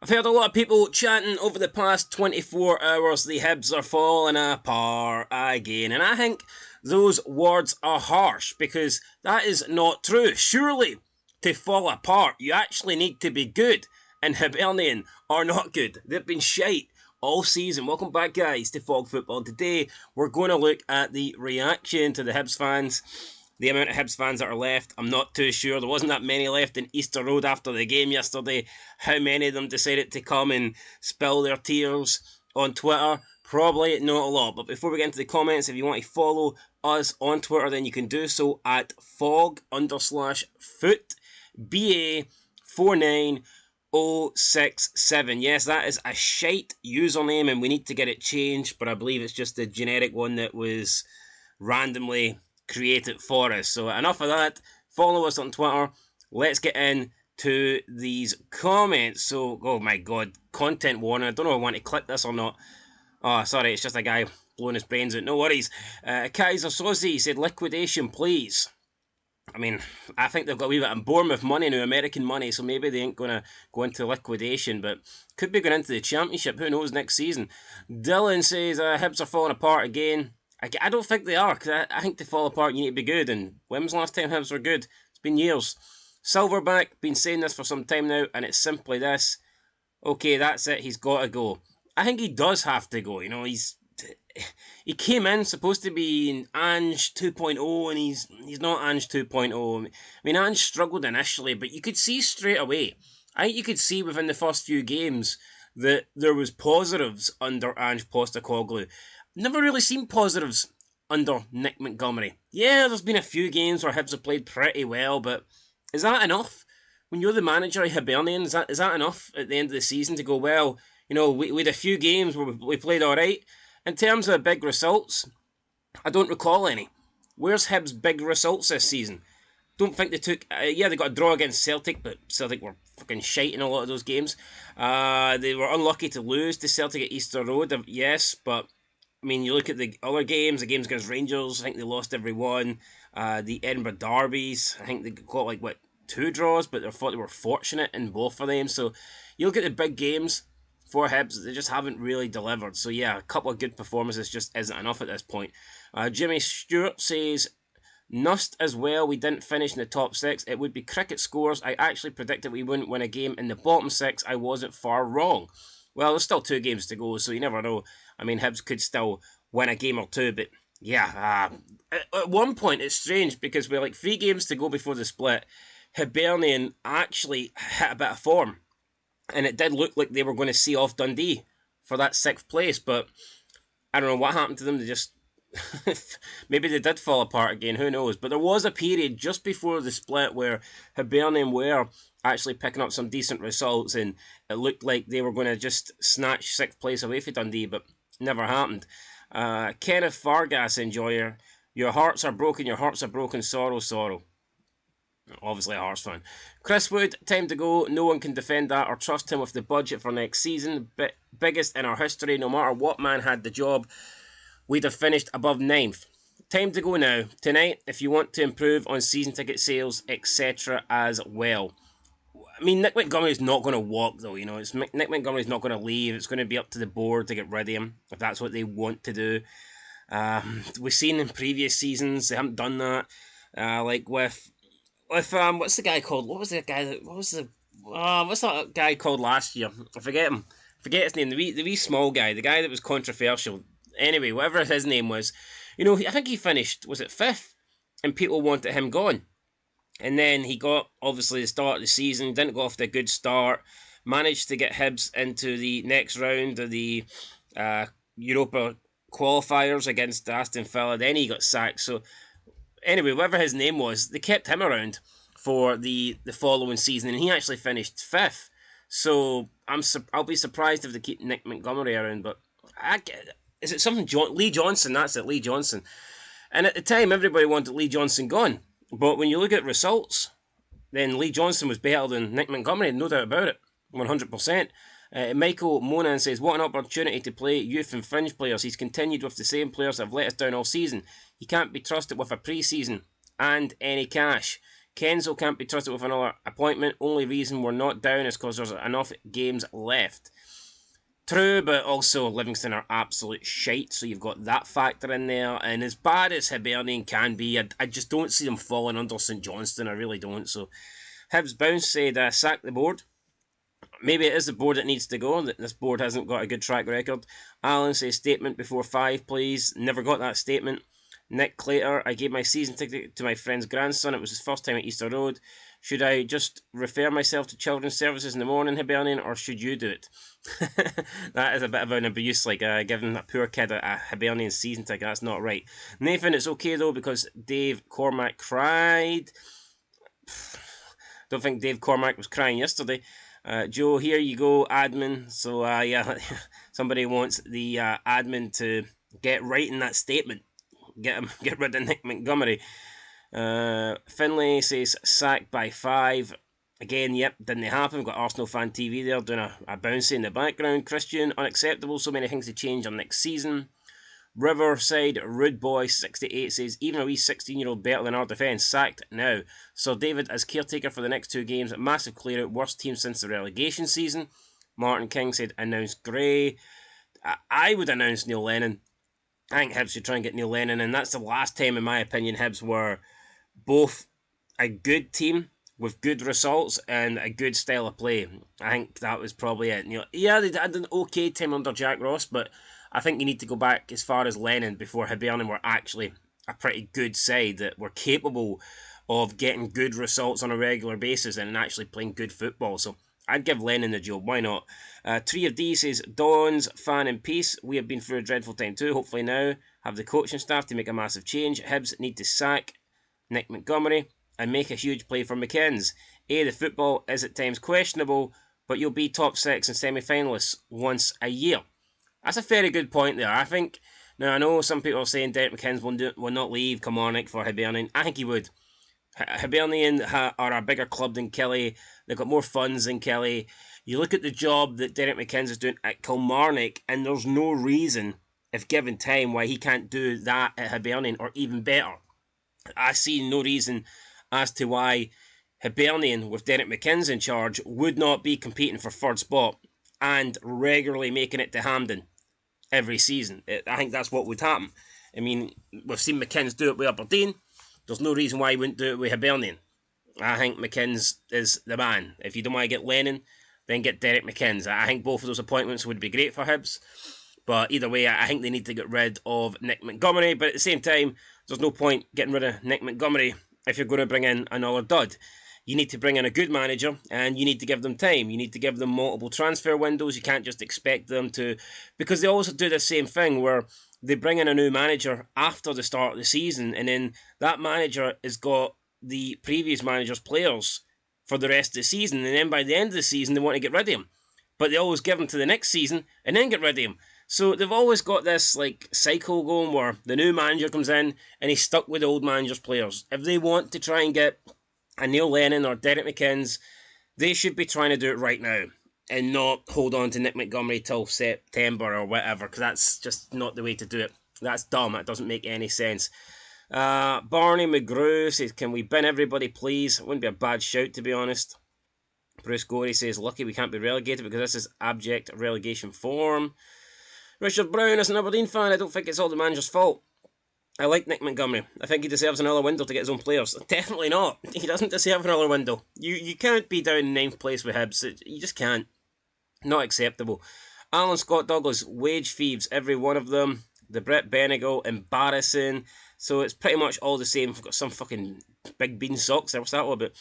I've heard a lot of people chanting over the past 24 hours the Hibs are falling apart again, and I think those words are harsh because that is not true. Surely, to fall apart, you actually need to be good, and Hibernian are not good. They've been shite all season. Welcome back, guys, to Fog Football. Today, we're going to look at the reaction to the Hibs fans. The amount of Hibs fans that are left, I'm not too sure. There wasn't that many left in Easter Road after the game yesterday. How many of them decided to come and spill their tears on Twitter? Probably not a lot. But before we get into the comments, if you want to follow us on Twitter, then you can do so at fog_foot, BA49067. Yes, that is a shite username and we need to get it changed, but I believe it's just a generic one that was randomly created for us. So enough of that. Follow us on Twitter. Let's get into these comments. So, oh my god, content warning. I don't know if I want to click this or not. Oh, sorry, it's just a guy blowing his brains out. No worries. Kaiser Sozi said, liquidation, please. I mean, I think they've got a wee bit of Bournemouth money now, American money, so maybe they ain't going to go into liquidation, but could be going into the Championship. Who knows next season? Dylan says, Hibs are falling apart again. I don't think they are, because I think to fall apart you need to be good, and when was the last time Hibs were good? It's been years. Silverback, been saying this for some time now, and it's simply this. Okay, that's it, he's got to go. I think he does have to go, you know, he came in supposed to be Ange 2.0, and he's not Ange 2.0. I mean, Ange struggled initially, but you could see straight away. I think you could see within the first few games that there was positives under Ange Postecoglou. Never really seen positives under Nick Montgomery. Yeah, there's been a few games where Hibs have played pretty well, but is that enough? When you're the manager of Hibernian, is that enough at the end of the season to go, well, you know, we had a few games where we played alright. In terms of big results, I don't recall any. Where's Hibs' big results this season? Don't think they took... yeah, they got a draw against Celtic, but Celtic were fucking shite in a lot of those games. They were unlucky to lose to Celtic at Easter Road, yes, but I mean, you look at the other games, the games against Rangers, I think they lost every one. The Edinburgh derbies, I think they got like, 2 draws, but they thought they were fortunate in both of them. So you look at the big games for Hibs, they just haven't really delivered. So yeah, a couple of good performances just isn't enough at this point. Jimmy Stewart says, Nust as well, we didn't finish in the top 6. It would be cricket scores. I actually predicted we wouldn't win a game in the bottom 6. I wasn't far wrong. Well, there's still 2 games to go, so you never know. I mean, Hibs could still win a game or 2, but yeah, at one point it's strange because we're like 3 games to go before the split. Hibernian actually hit a bit of form, and it did look like they were going to see off Dundee for that 6th place, but I don't know what happened to them. They just maybe they did fall apart again, who knows. But there was a period just before the split where Hibernian were actually picking up some decent results, and it looked like they were going to just snatch 6th place away from Dundee, but never happened. Kenneth Vargas, enjoyer, your hearts are broken, sorrow, sorrow. Obviously a Hearts fan. Chris Wood, time to go. No one can defend that or trust him with the budget for next season. Biggest in our history. No matter what man had the job, we'd have finished above 9th. Time to go now. Tonight, if you want to improve on season ticket sales, etc. as well. I mean, Nick Montgomery's not going to walk, though, you know. Nick Montgomery's not going to leave. It's going to be up to the board to get rid of him, if that's what they want to do. We've seen in previous seasons, they haven't done that. Like with what's the guy called? What's that guy called last year? I forget him. I forget his name. The wee small guy. The guy that was controversial. Anyway, whatever his name was. You know, I think he finished, was it 5th? And people wanted him gone. And then he got, obviously, the start of the season, didn't go off to a good start, managed to get Hibs into the next round of the Europa qualifiers against Aston Villa. Then he got sacked. So, anyway, whatever his name was, they kept him around for the following season, and he actually finished 5th. So, I'll be surprised if they keep Nick Montgomery around, but is it something Lee Johnson? That's it, Lee Johnson. And at the time, everybody wanted Lee Johnson gone. But when you look at results, then Lee Johnson was better than Nick Montgomery, no doubt about it, 100%. Michael Monan says, what an opportunity to play youth and fringe players. He's continued with the same players that have let us down all season. He can't be trusted with a pre-season and any cash. Kenzo can't be trusted with another appointment. Only reason we're not down is because there's enough games left. True, but also Livingston are absolute shite, so you've got that factor in there. And as bad as Hibernian can be, I just don't see them falling under St Johnstone. I really don't. So Hibs Bounce said, sack the board. Maybe it is the board that needs to go. This board hasn't got a good track record. Alan says, statement before 5, please. Never got that statement. Nick Clater, I gave my season ticket to my friend's grandson. It was his first time at Easter Road. Should I just refer myself to children's services in the morning, Hibernian, or should you do it? That is a bit of an abuse, like giving a poor kid a Hibernian season ticket. That's not right. Nathan, it's okay though, because Dave Cormack cried. Don't think Dave Cormack was crying yesterday. Joe, here you go, admin. So, yeah, somebody wants the admin to get right in that statement. Get rid of Nick Montgomery. Finlay says sacked by 5. Again, yep, didn't happen. We've got Arsenal Fan TV there doing a bouncy in the background. Christian, unacceptable. So many things to change on next season. Riverside Rude Boy 68 says, even a wee 16-year-old better than our defence. Sacked now. So David as caretaker for the next 2 games. Massive clear out. Worst team since the relegation season. Martin King said, announce Gray. I would announce Neil Lennon. I think Hibs should try and get Neil Lennon, and that's the last time, in my opinion, Hibs were both a good team with good results and a good style of play. I think that was probably it. Yeah, they had an okay team under Jack Ross, but I think you need to go back as far as Lennon before Hibernian were actually a pretty good side that were capable of getting good results on a regular basis and actually playing good football. So I'd give Lennon the job. Why not? Tree of D says, Dawn's fan in peace. We have been through a dreadful time too. Hopefully now have the coaching staff to make a massive change. Hibs need to sack Nick Montgomery and make a huge play for McKenzie. The football is at times questionable, but you'll be top 6 and semi-finalists once a year. That's a very good point there. I think, now I know some people are saying Derek McKenzie will not leave Kilmarnock for Hibernian. I think he would. Hibernian are a bigger club than Kelly. They've got more funds than Kelly. You look at the job that Derek McKenzie is doing at Kilmarnock, and there's no reason, if given time, why he can't do that at Hibernian or even better. I see no reason as to why Hibernian, with Derek McKenzie in charge, would not be competing for third spot and regularly making it to Hampden every season. I think that's what would happen. I mean, we've seen McKenzie do it with Aberdeen. There's no reason why he wouldn't do it with Hibernian. I think McKenzie is the man. If you don't want to get Lennon, then get Derek McKenzie. I think both of those appointments would be great for Hibs. But either way, I think they need to get rid of Nick Montgomery. But at the same time, there's no point getting rid of Nick Montgomery if you're going to bring in another dud. You need to bring in a good manager, and you need to give them time. You need to give them multiple transfer windows. You can't just expect them to... Because they also do the same thing where they bring in a new manager after the start of the season, and then that manager has got the previous manager's players for the rest of the season, and then by the end of the season, they want to get rid of him. But they always give him to the next season, and then get rid of him. So they've always got this cycle going where the new manager comes in, and he's stuck with the old manager's players. If they want to try and get a Neil Lennon or Derek McKenzie, they should be trying to do it right now and not hold on to Nick Montgomery till September or whatever, because that's just not the way to do it. That's dumb. It doesn't make any sense. Barney McGrew says, can we bin everybody, please? It wouldn't be a bad shout, to be honest. Bruce Gorey says, lucky we can't be relegated because this is abject relegation form. Richard Brown is an Aberdeen fan. I don't think it's all the manager's fault. I like Nick Montgomery. I think he deserves another window to get his own players. Definitely not. He doesn't deserve another window. You can't be down in 9th place with Hibs. You just can't. Not acceptable. Alan Scott Douglas, wage thieves, every one of them. The Brett Benegal, embarrassing. So it's pretty much all the same. We've got some fucking big bean socks there. What's that all about?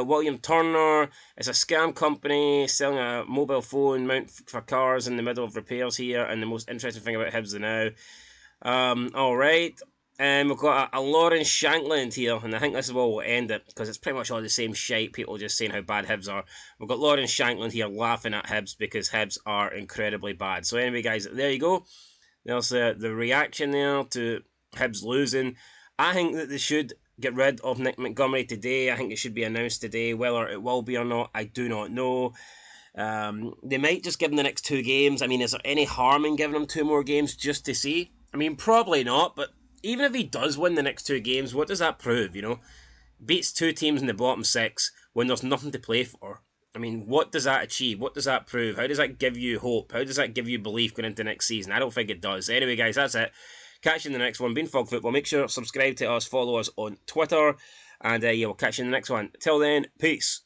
William Turner, it's a scam company selling a mobile phone mount for cars in the middle of repairs here. And the most interesting thing about Hibs now. Alright. And we've got a Lauren Shankland here, and I think this is where we'll end it, because it's pretty much all the same shite, people just saying how bad Hibs are. We've got Lauren Shankland here laughing at Hibs because Hibs are incredibly bad. So anyway, guys, there you go. There's the reaction there to Hibs losing. I think that they should get rid of Nick Montgomery today. I think it should be announced today. Whether it will be or not, I do not know. They might just give him the next 2 games. I mean, is there any harm in giving him 2 more games just to see? I mean, probably not, but even if he does win the next 2 games, what does that prove, you know? beats two teams in the bottom six when there's nothing to play for. I mean, what does that achieve? What does that prove? How does that give you hope? How does that give you belief going into next season? I don't think it does. Anyway, guys, that's it. Catch you in the next one. Been Fog Football. Make sure to subscribe to us, follow us on Twitter, and yeah, we'll catch you in the next one. Till then, peace.